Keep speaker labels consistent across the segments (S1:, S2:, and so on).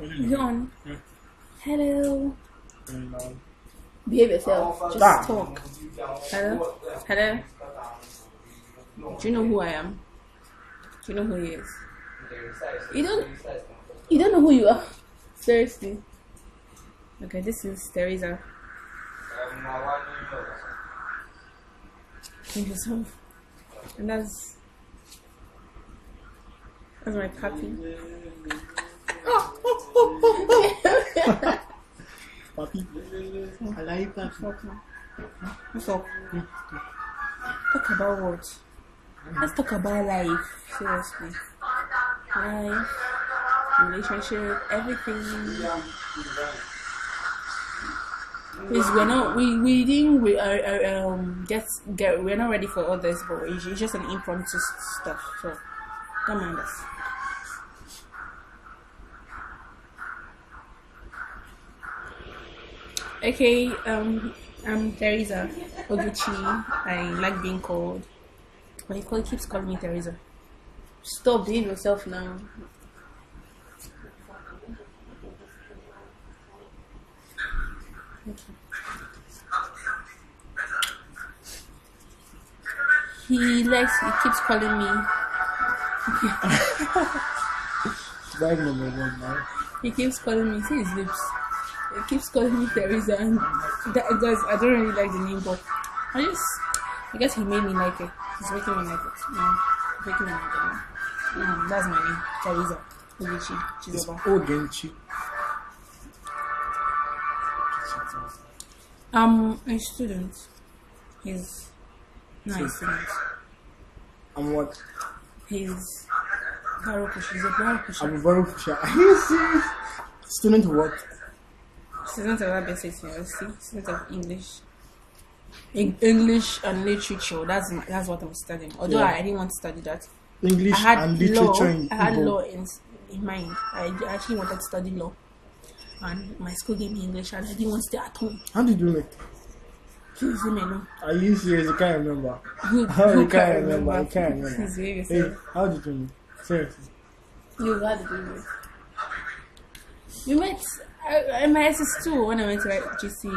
S1: Is it on?
S2: Yeah.
S1: Hello.
S2: And,
S1: Behave yourself. Just
S2: Stop.
S1: talk. Hello? Hello? Do you know who I am? Do you know who he is? You don't know who you are. Seriously. Okay, this is Teresa. Thank yourself. And that's my puppy.
S2: Papi, I like that.
S1: What's up? Talk about what? Let's talk about life. Seriously. Life, relationship, everything. Please, we didn't we're not ready for all this, but it's just an impromptu stuff, so don't mind us. Okay, I'm Teresa Oguchi. I like being called, but he keeps calling me Teresa. Stop being yourself now. Okay. He keeps calling me. He keeps calling me. See his lips. He keeps calling me Teresa, and I don't really like the name, but I guess he made me like it. He's making me like it. No, he's making me like it. No, that's my name, Teresa Oguchi.
S2: It's Ogenchi.
S1: A student. He's not a student.
S2: I'm what?
S1: He's Baruch. He's a Baruch.
S2: I'm a Baruch. Are you serious? Student of what?
S1: Student of Basic University. Student of English. English and literature. That's what I'm studying. Although I didn't want to study that.
S2: English and literature.
S1: I had law in mind. I actually wanted to study law. And my school gave me English and I didn't want to stay at home.
S2: How did you do it?
S1: Please let me know.
S2: Are you serious? You can't remember.
S1: You
S2: can't remember. You can't remember.
S1: Hey,
S2: how did you do it? Seriously.
S1: You got to do it. We met in my SS2 when I went to GC.
S2: She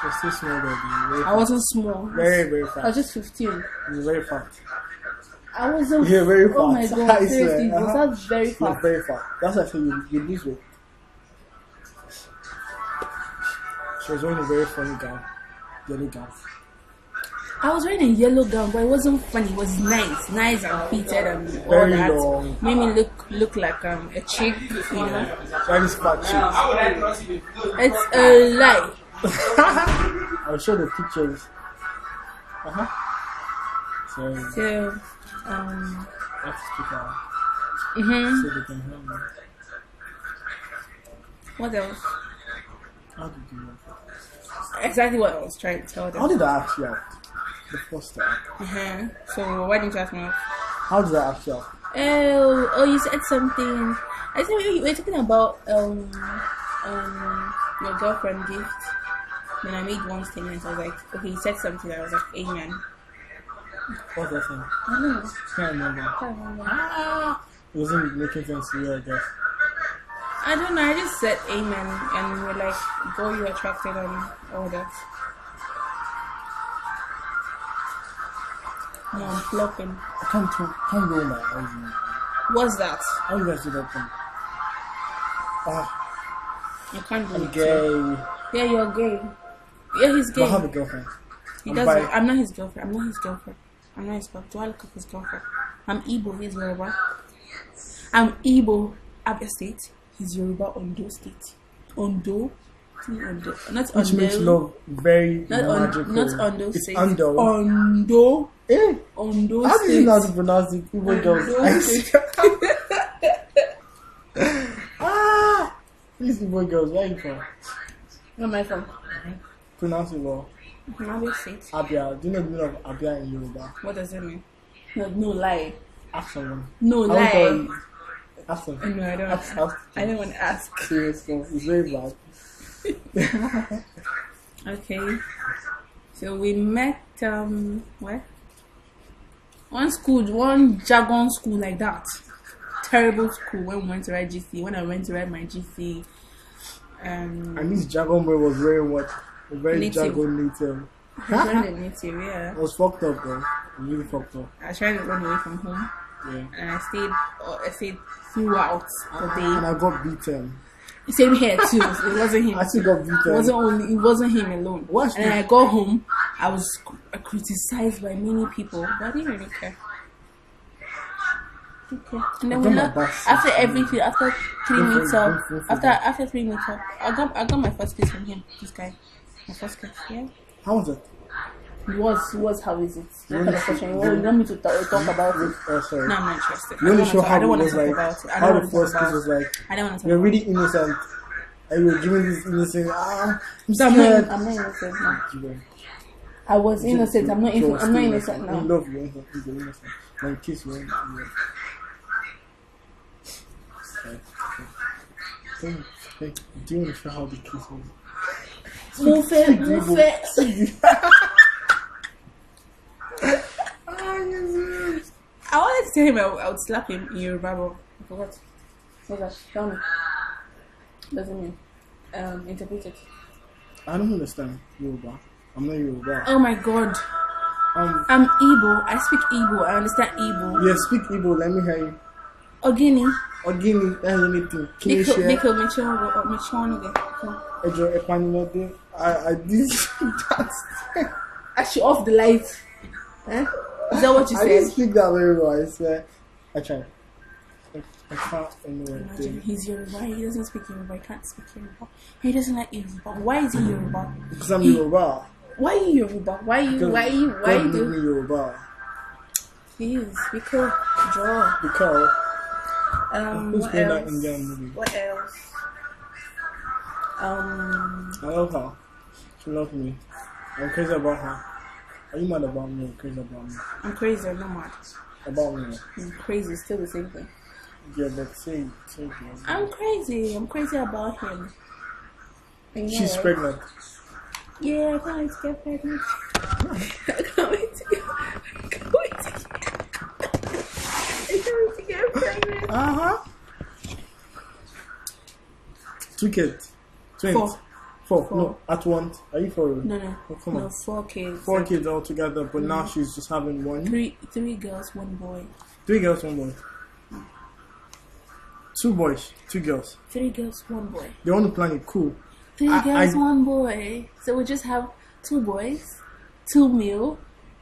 S2: was so small, baby.
S1: I wasn't small.
S2: Very, very fast.
S1: I was just 15.
S2: You were very fast.
S1: I wasn't.
S2: You're very fast.
S1: Oh my god, seriously. Was that very fast?
S2: You're very fast. That's why I said you lose weight. She was wearing a very funny gown. Yellow gown.
S1: I was wearing a yellow gown, but it wasn't funny. It was nice and fitted and all
S2: very
S1: that.
S2: Long.
S1: Made me look like a chick, you know.
S2: Very fat chick.
S1: It's a lie.
S2: I'll show the pictures. So
S1: let's
S2: speak out. So they can hear me.
S1: What else?
S2: How did you know?
S1: Exactly what I was trying to tell them.
S2: How did I ask you out? The first time.
S1: So why didn't you ask me out?
S2: How did I ask you out?
S1: Oh, you said something. I think we were talking about your girlfriend gift. Then I made one statement. I was like, okay, you said something. I was like, amen.
S2: What's that thing?
S1: I don't know.
S2: Can't remember. It wasn't making sense to you, I guess.
S1: I don't know. I just said amen, and we're like, "Go, you attracted," and all that. No, I'm flopping.
S2: I can't roll my eyes.
S1: What's that?
S2: How do you guys do that thing?
S1: I can't do
S2: I'm
S1: it.
S2: gay.
S1: Yeah, you're gay. Yeah, he's gay.
S2: I have a girlfriend.
S1: He doesn't. I'm not his girlfriend. Do I look like his girlfriend? I'm Igbo. He's Yoruba. I'm Igbo. Abia State. He's Yoruba, Ondo State. Ondo. Not
S2: Which
S1: Ondo.
S2: makes love very magical.
S1: Not Ondo
S2: it's
S1: State.
S2: Ondo.
S1: Ondo.
S2: Eh?
S1: Ondo
S2: How
S1: State.
S2: do you know how to pronounce it? People girls. These people girls, where are you from?
S1: Where am I from?
S2: Pronounce it well.
S1: Abia State.
S2: Abia. Do you know the meaning of Abia in Yoruba?
S1: What does it mean? No lie.
S2: Ask someone.
S1: No lie.
S2: Ask someone.
S1: No, I don't. I don't want to ask.
S2: Seriously, it's very bad.
S1: Okay. So we met where? One jargon school like that. terrible school when we went to write GC. When I went to write my GC,
S2: And this Dragon Boy was very
S1: Native.
S2: Dragon native.
S1: I joined the native, yeah.
S2: It was fucked up, though. Really fucked up.
S1: I tried to run away from home,
S2: Yeah.
S1: and I stayed throughout the day.
S2: And I got beaten.
S1: Same here too. It wasn't him.
S2: I still got beaten.
S1: It wasn't him alone.
S2: What's
S1: and then I got home, I was criticized by many people, but I didn't really care. Okay. And then after 3 meets up, after 3 meets up, I got my first kiss from him. This guy, my first kiss. Yeah.
S2: How was it?
S1: It was how is it? What kind of question? You want me to talk about it?
S2: Oh, sorry.
S1: No, I'm not interested.
S2: You want to show how
S1: I don't
S2: it
S1: want to
S2: was
S1: talk
S2: like,
S1: about it.
S2: how the first kiss was like.
S1: I don't want to talk
S2: You're
S1: about
S2: really innocent. And you were giving this innocent, I'm
S1: it.
S2: scared.
S1: I'm not innocent now. I was innocent. I'm not innocent now.
S2: I love you, you're innocent. When kiss you, do you want to show how the kiss was?
S1: Move. I wanted to tell him I would slap him in Yoruba, but I forgot. What's that? Tell me. Doesn't mean. Interpret it.
S2: I don't understand Yoruba. I'm not Yoruba.
S1: Oh my god. I'm Igbo. I speak Igbo. I understand Igbo.
S2: Yeah, speak Igbo. Let me hear you.
S1: Ogini.
S2: Ogini, that's anything. Can you share?
S1: Biko, Mechonoge.
S2: Ejo, Epanimode. I did that.
S1: Actually, off the light. Eh? Is that what you
S2: I
S1: said?
S2: didn't speak that very well, I swear. I tried. I can't anyway.
S1: Imagine, he's Yoruba. He doesn't speak Yoruba. He can't speak Yoruba. He doesn't like Yoruba. Why is he Yoruba?
S2: Because I'm Yoruba.
S1: Why are you Yoruba? Why you
S2: God made
S1: do?
S2: me Yoruba.
S1: Please, because draw.
S2: Because who's
S1: What
S2: playing that
S1: else?
S2: Indian movie?
S1: What else?
S2: I love her. She loves me. I'm crazy about her. Are you mad about me or crazy about me?
S1: I'm crazy. I'm not mad.
S2: About me?
S1: I'm crazy. It's still the same thing.
S2: Yeah, but say
S1: I'm crazy. I'm crazy about him. You know,
S2: she's
S1: right?
S2: pregnant.
S1: Yeah, I can't wait to get pregnant. I can't wait to get pregnant.
S2: Uh-huh. 2 kids. Twins. Four. No, at once. Are you for real?
S1: No.
S2: Oh, come on.
S1: 4 kids.
S2: 4 kids all together, but now she's just having one.
S1: Three girls, 1 boy.
S2: 3 girls, 1 boy. 2 boys, 2 girls.
S1: 3 girls, 1 boy.
S2: They want to plan it cool.
S1: 3 girls, 1 boy. So we just have 2 boys, 2 male.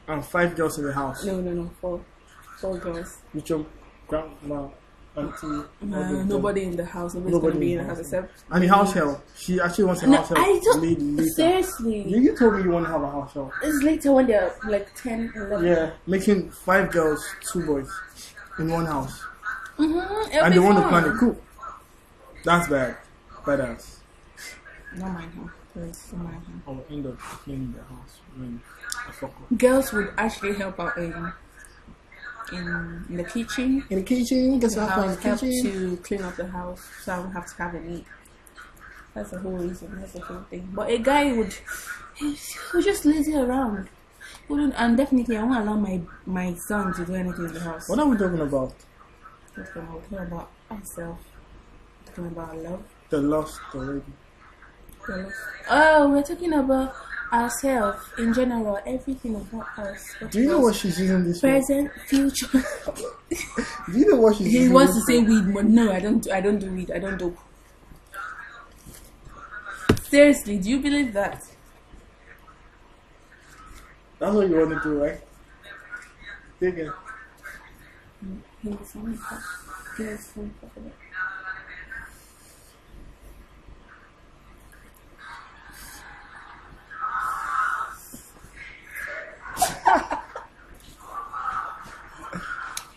S2: And 5 girls in the house.
S1: No. 4 girls.
S2: With your grandma, auntie.
S1: Nobody in the house. Nobody's going to be in the house except.
S2: And the house help. She actually wants a house help.
S1: I don't.
S2: Later.
S1: Seriously.
S2: You told me you want to have a house help.
S1: It's later when they're like 10, 11.
S2: Yeah, making 5 girls, 2 boys in one house.
S1: And
S2: they want to plan it cool. That's bad. Badass.
S1: Not mine, huh? Please, not mine, huh?
S2: I will end up cleaning the house when I fuck up.
S1: Girls would actually help out in the kitchen.
S2: In the kitchen, guess what
S1: Help
S2: happens in the kitchen?
S1: to clean up the house, so I don't have to have a maid. That's the whole reason. That's the whole thing. But a guy would just lazy around. And definitely, I won't allow my son to do anything in the house.
S2: What are we talking about?
S1: We're talking about ourselves. We're talking about love.
S2: The lost already.
S1: Oh, we're talking about ourselves in general. Everything about us.
S2: Do you know what she's using this for?
S1: Present, future.
S2: Do you know what she's using
S1: He wants to
S2: this
S1: say weed, but no, I don't do weed. I don't dope. Seriously, do you believe that?
S2: That's what you want to do, right? Take it.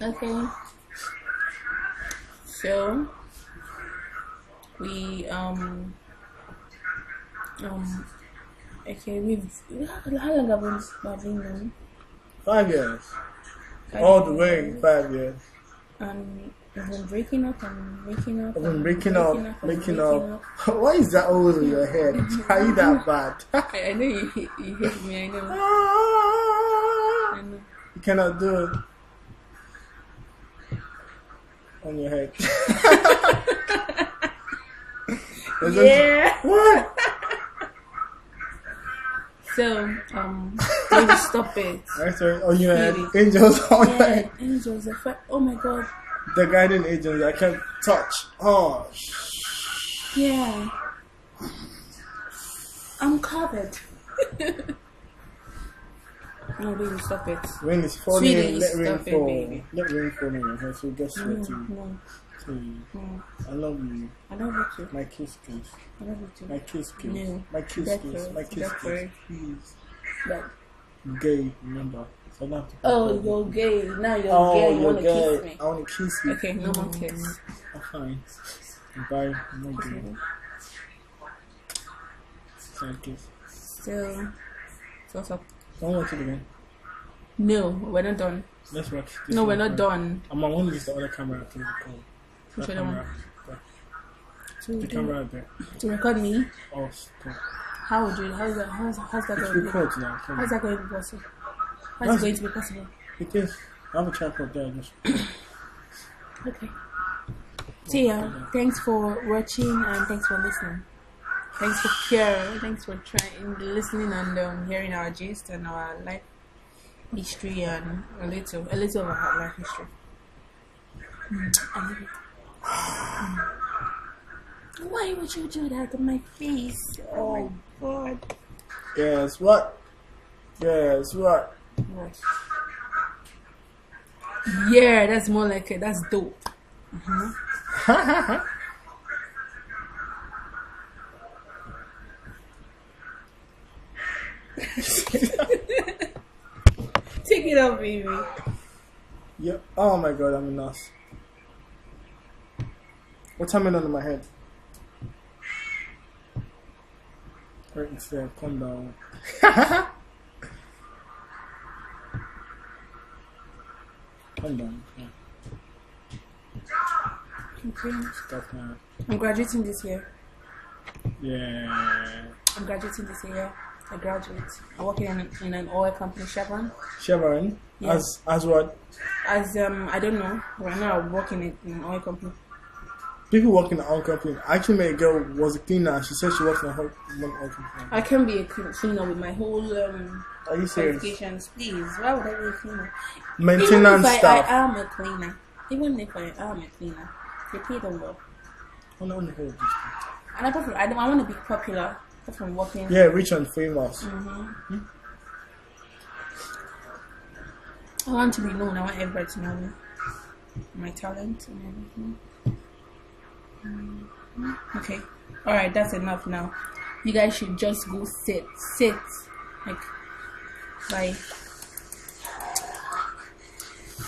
S1: Okay. So we okay, how long have we been known?
S2: 5 years. All the way 5 years.
S1: We've been breaking up and making up.
S2: I've been making up. Why is that always in your head? Are you that bad?
S1: I know you hate me. I know. I know.
S2: You cannot do it. on your head.
S1: Yeah.
S2: What?
S1: So, maybe stop it.
S2: Sorry, on your head.
S1: Really?
S2: Angels on your
S1: Yeah,
S2: head.
S1: angels. Oh my god.
S2: The guiding angels I can't touch. Oh,
S1: Yeah. I'm covered. No, baby, stop it.
S2: rain is falling.
S1: Sweetie,
S2: Let rain
S1: stop it,
S2: fall.
S1: baby.
S2: Let rain fall on your head so it gets sweaty.
S1: No.
S2: Please.
S1: No.
S2: I love you.
S1: I love you too.
S2: My kiss.
S1: I love you too.
S2: My kiss.
S1: No.
S2: My kiss.
S1: Better.
S2: My kiss.
S1: Better.
S2: Please.
S1: But,
S2: Gay, remember. So I don't have to
S1: oh, you're gay. Now you're
S2: Oh,
S1: gay. You
S2: you're
S1: want to kiss
S2: gay.
S1: me.
S2: I want to kiss you.
S1: Okay, no more kiss.
S2: I'm fine. Bye. I'm not gay. Side kiss.
S1: So what's up?
S2: Don't watch it again.
S1: No, we're not done.
S2: Let's watch this.
S1: No, we're
S2: one
S1: not
S2: first.
S1: done.
S2: I'm going to use the other camera to record.
S1: Which
S2: That
S1: other one?
S2: camera.
S1: To,
S2: The camera out there.
S1: to record me?
S2: Oh, stop.
S1: How would you? How's that
S2: It's
S1: going to be?
S2: records now.
S1: How's that going to be possible? How's it going to be possible?
S2: It is. I have a tripod there. Just
S1: Okay. So yeah, thanks for watching and thanks for listening. Thanks for caring. Thanks for listening and hearing our gist and our life history and a little of our life history. I love it. Why would you do that to my face? Oh God.
S2: Guess what? Guess what?
S1: What? Yeah, that's more like it. That's dope. Take it up, baby.
S2: Yep. Oh my god, I'm a nurse. What's happening under my head? Right instead, calm down. Calm down. Yeah.
S1: Okay.
S2: Stop now.
S1: I'm graduating this year.
S2: Yeah.
S1: I'm graduating this year. I graduate. I'm working in an oil company, Chevron.
S2: Chevron.
S1: Yeah.
S2: As what?
S1: As I don't know. Right now, I'm working in an oil company.
S2: People work in the oil company. I actually met a girl who was a cleaner and she said she works in a oil company.
S1: I can be a cleaner with my whole
S2: Are you serious?
S1: qualifications, please. Why would I be a cleaner?
S2: Maintenance
S1: Even if
S2: staff.
S1: I am a cleaner. Even if I am a cleaner, they pay them well.
S2: Oh, no, no, no.
S1: And I want to be popular. That's from working.
S2: Yeah, rich and famous.
S1: I want to be known. I want everybody to know me. My talent and everything. Okay. Alright, that's enough now. You guys should just go sit. Like, bye.